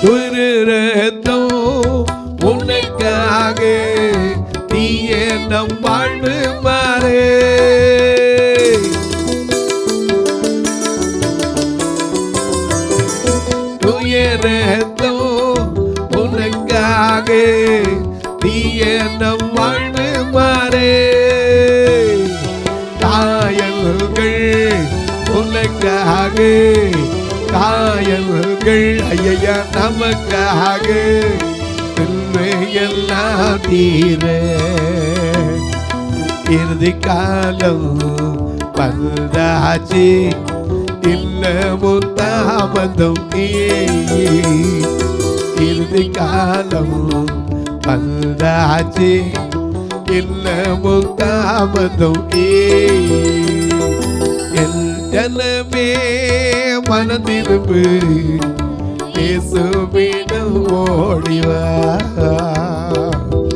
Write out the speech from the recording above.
துயரத்தம் உனக்காக நீயே நம் வாழ்வு மாறே. துயரத்தம் உனக்காக நீயே நம் வாழ்வு மாறே. காயல்கள் உனக்காக காயல்கள் ஐயா நமக்காக எல்லாம் தீர இறுதி காலம் வந்தாச்சு இல்லமும் தாமதம் இறுதி காலம் வந்தாச்சு இல்லமும் தாமதம் என் ஜனமே மனதிரும்பு இயேசுவிடம் ஓடிவா.